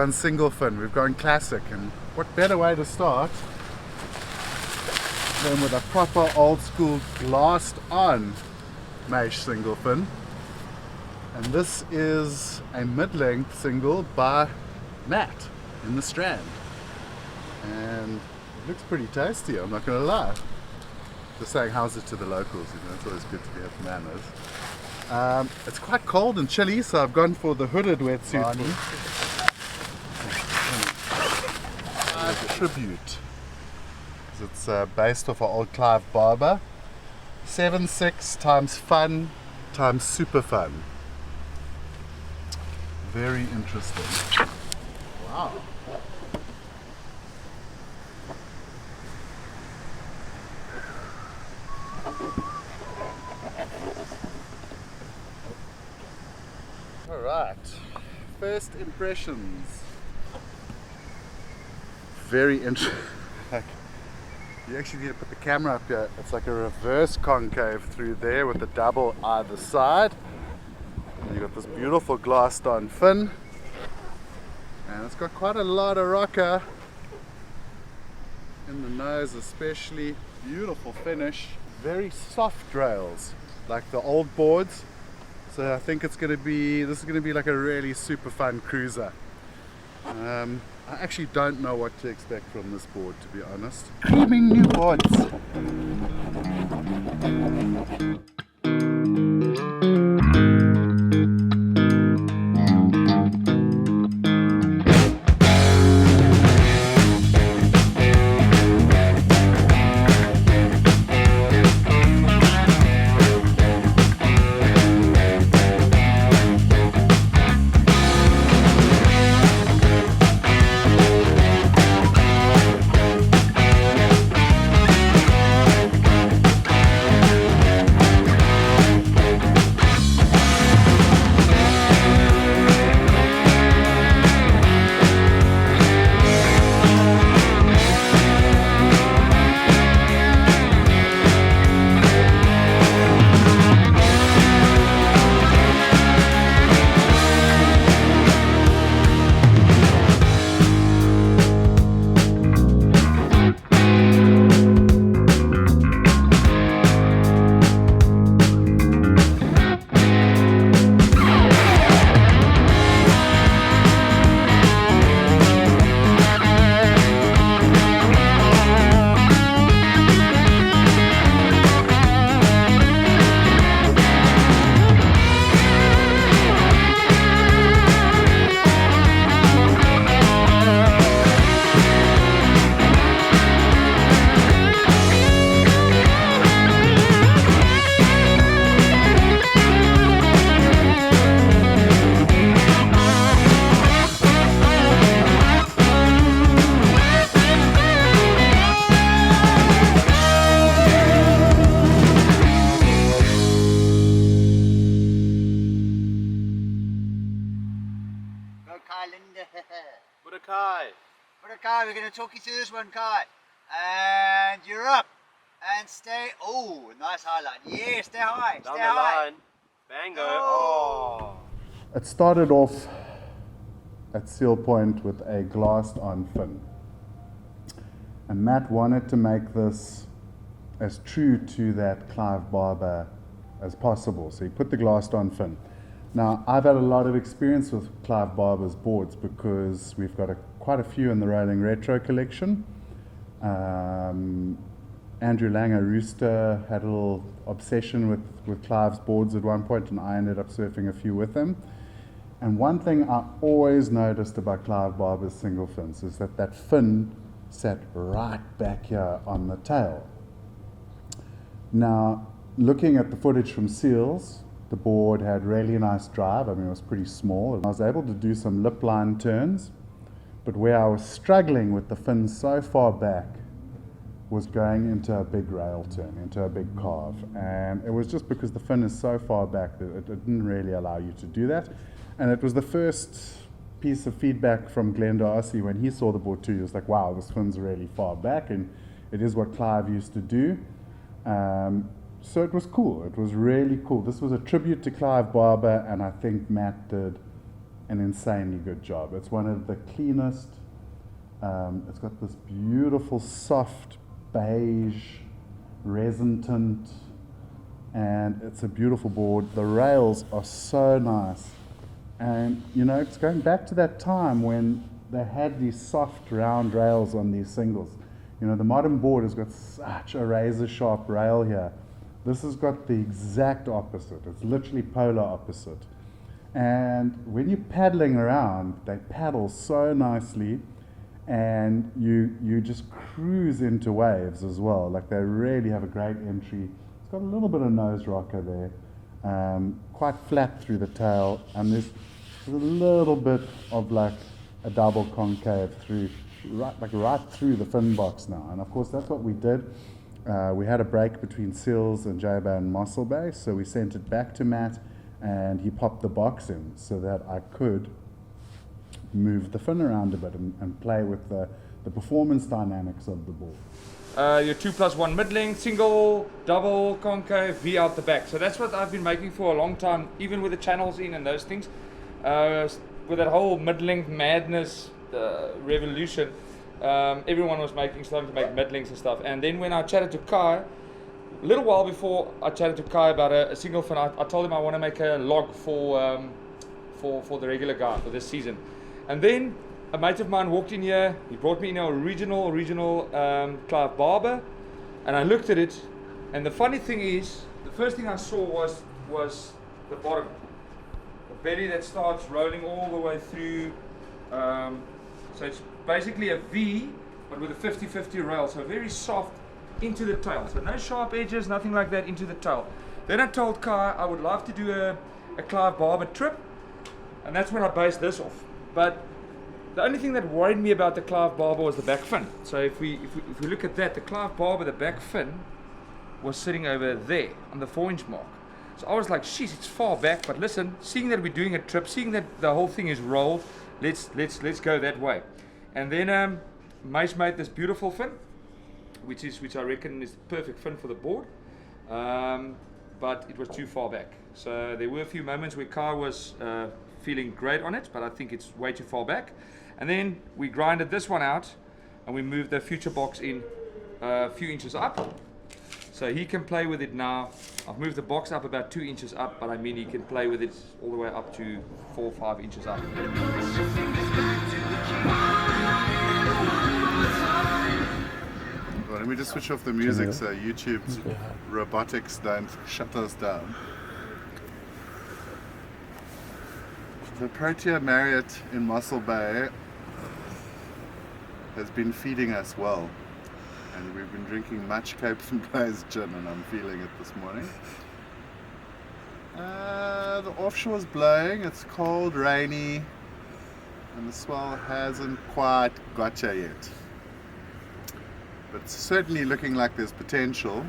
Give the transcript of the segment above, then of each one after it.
gone single fin, we've gone classic, and what better way to start than with a proper old school glassed on mesh single fin. And this is a mid-length single by Matt in the Strand, and it looks pretty tasty, I'm not gonna lie. Just saying how's it to the locals, you know, it's always good to have manners. It's quite cold and chilly, so I've gone for the hooded wetsuit. Tribute. It's based off of old Clive Barber. 7.6 times fun times super fun. Very interesting. Wow. Alright, first impressions. Very interesting. You actually need to put the camera up here. It's like a reverse concave through there with a double either side. And you've got this beautiful glassed on fin. And it's got quite a lot of rocker in the nose especially. Beautiful finish. Very soft rails, like the old boards. So I think this is going to be like a really super fun cruiser. I actually don't know what to expect from this board, to be honest. Creaming new boards. Kai, we're going to talk you through this one, Kai. And you're up. And stay. Oh, nice high line. Yeah, stay high. Down stay the high. line. Bango. Oh. It started off at Seal Point with a glassed on fin. And Matt wanted to make this as true to that Clive Barber as possible. So he put the glassed on fin. Now, I've had a lot of experience with Clive Barber's boards because we've got quite a few in the Rolling Retro collection. Andrew Langer Rooster had a little obsession with Clive's boards at one point, and I ended up surfing a few with him. And one thing I always noticed about Clive Barber's single fins is that fin sat right back here on the tail. Now, looking at the footage from Seals, the board had really nice drive. I mean, it was pretty small. I was able to do some lip line turns, but where I was struggling with the fin so far back was going into a big rail turn, into a big carve. And it was just because the fin is so far back that it didn't really allow you to do that. And it was the first piece of feedback from Glenn Darcy when he saw the board too. He was like, wow, this fin's really far back, and it is what Clive used to do. So it was cool. It was really cool. This was a tribute to Clive Barber, and I think Matt did an insanely good job. It's one of the cleanest. It's got this beautiful soft beige resin tint, and it's a beautiful board. The rails are so nice, and you know, it's going back to that time when they had these soft round rails on these singles. You know, the modern board has got such a razor sharp rail here. This has got the exact opposite. It's literally polar opposite. And when you're paddling around, they paddle so nicely, and you just cruise into waves as well. Like, they really have a great entry. It's got a little bit of nose rocker there, quite flat through the tail, and there's a little bit of like a double concave through, right through the fin box now. And of course, that's what we did. We had a break between Seals and J-Bay and Mossel Bay, so we sent it back to Matt, and he popped the box in so that I could move the fin around a bit and play with the performance dynamics of the board. Your 2+1 mid-length, single, double, concave, V out the back. So that's what I've been making for a long time, even with the channels in and those things. With that whole mid-length madness revolution, everyone was starting to make mid-lengths and stuff. And then when I chatted to Kai, a little while before I chatted to Kai about a single fin, I told him I want to make a log for the regular guy for this season. And then a mate of mine walked in here. He brought me in our original Clive Barber, and I looked at it. And the funny thing is, the first thing I saw was the bottom, the belly that starts rolling all the way through. So it's basically a V, but with a 50-50 rail. So very soft into the tail. So no sharp edges, nothing like that into the tail. Then I told Kai I would love to do a Clive Barber trip, and that's when I based this off. But the only thing that worried me about the Clive Barber was the back fin. So if we look at that, the Clive Barber, the back fin was sitting over there on the 4-inch mark. So I was like, sheesh, it's far back. But listen, seeing that we're doing a trip, seeing that the whole thing is rolled, let's go that way. And then Mace made this beautiful fin, which I reckon is the perfect fin for the board. But it was too far back. So there were a few moments where Kai was feeling great on it, but I think it's way too far back. And then we grinded this one out, and we moved the future box in a few inches up, so he can play with it now. I've moved the box up about 2 inches up, but I mean he can play with it all the way up to 4 or 5 inches up. Well, let me just switch off the music so YouTube's robotics don't shut us down. The Protea Marriott in Mossel Bay has been feeding us well, and we've been drinking much Cape and Blaze gin, and I'm feeling it this morning. The offshore's blowing, it's cold, rainy, and the swell hasn't quite got here yet. But it's certainly looking like there's potential.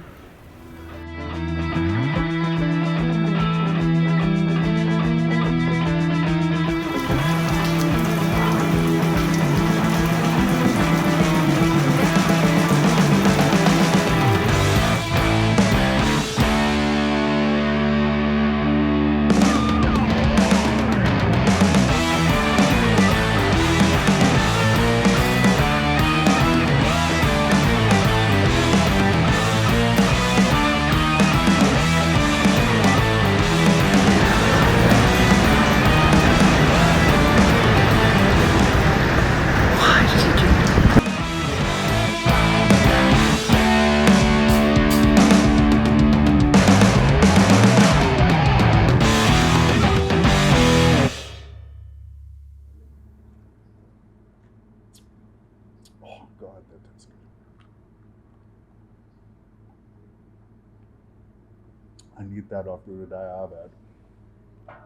I need that after the day I've had.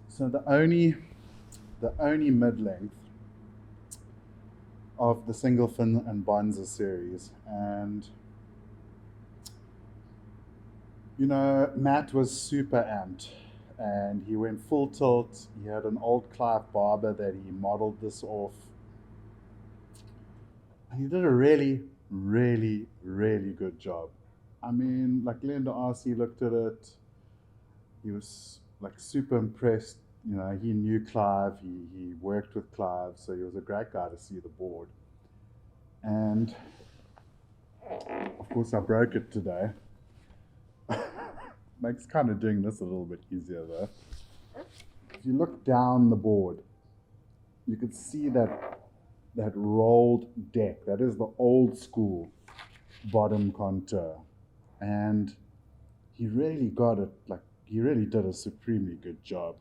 So the only mid-length of the single fin and Bonza series, and you know, Matt was super amped and he went full tilt. He had an old Clive Barber that he modeled this off, and he did a really good job. I mean, like Glenda RC looked at it, he was like super impressed. you know, he knew Clive, he worked with Clive, so he was a great guy to see the board. And of course I broke it today. Makes kind of doing this a little bit easier though. If you look down the board, you can see that rolled deck. That is the old school bottom contour. And he really got it, like he really did a supremely good job.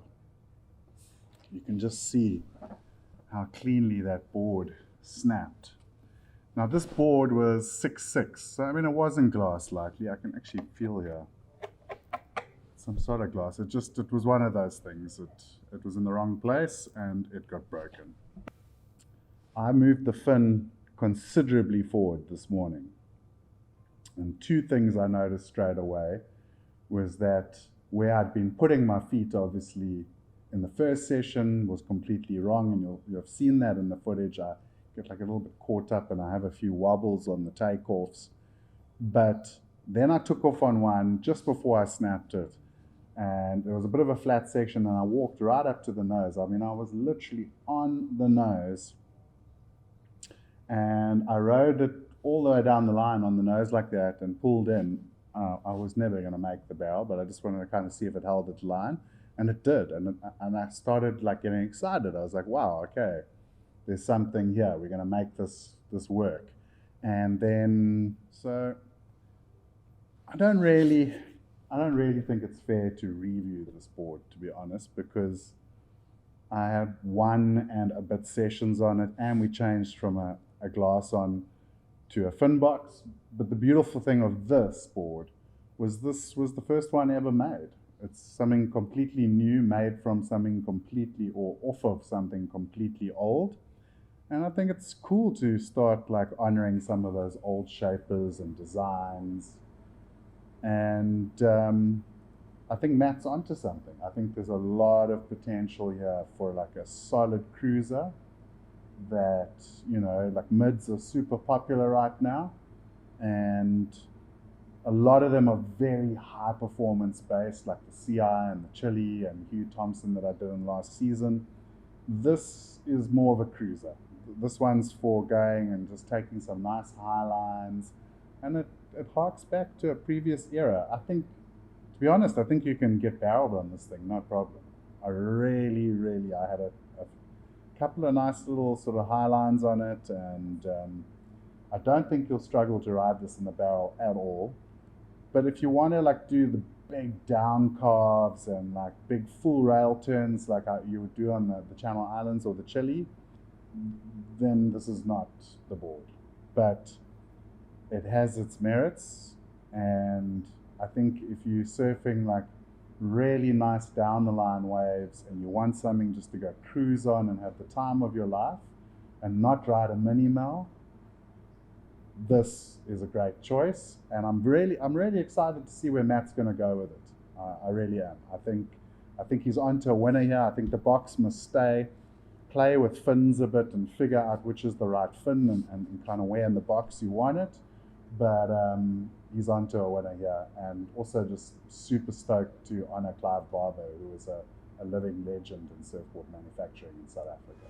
You can just see how cleanly that board snapped. Now this board was 6'6", so I mean it wasn't glass likely. I can actually feel here some sort of glass. It was one of those things. It was in the wrong place and it got broken. I moved the fin considerably forward this morning. And two things I noticed straight away was that where I'd been putting my feet, obviously, in the first session was completely wrong, and you'll have seen that in the footage. I get like a little bit caught up and I have a few wobbles on the takeoffs. But then I took off on one just before I snapped it, and there was a bit of a flat section, and I walked right up to the nose. I mean, I was literally on the nose, and I rode it all the way down the line on the nose like that and pulled in. I was never going to make the barrel, but I just wanted to kind of see if it held its line, and it did. And I started like getting excited. I was like, wow, okay, there's something here. We're going to make this work. And then, so I don't really think it's fair to review this board, to be honest, because I had 1 and a bit sessions on it, and we changed from a glass on to a fin box. But the beautiful thing of this board was this was the first one ever made. It's something completely new, made from something completely, or off of something completely old. And I think it's cool to start like honoring some of those old shapers and designs. And I think Matt's onto something. I think there's a lot of potential here for like a solid cruiser that, you know, like mids are super popular right now. And a lot of them are very high performance based, like the CI and the Chili and Hugh Thompson that I did in last season. This is more of a cruiser. This one's for going and just taking some nice high lines, and it harks back to a previous era. I think, to be honest, I think you can get barreled on this thing, no problem. I had a couple of nice little sort of high lines on it, and I don't think you'll struggle to ride this in the barrel at all. But if you want to like do the big down carves and like big full rail turns like you would do on the Channel Islands or the Chile, then this is not the board. But it has its merits, and I think if you're surfing like really nice down the line waves and you want something just to go cruise on and have the time of your life and not ride a mini mel, this is a great choice. And I'm really excited to see where Matt's going to go with it. I really am. I think he's onto a winner here. I think the box must stay. Play with fins a bit and figure out which is the right fin and kind of where in the box you want it. But he's onto a winner here, and also just super stoked to honor Clive Barber, who is a living legend in surfboard manufacturing in South Africa.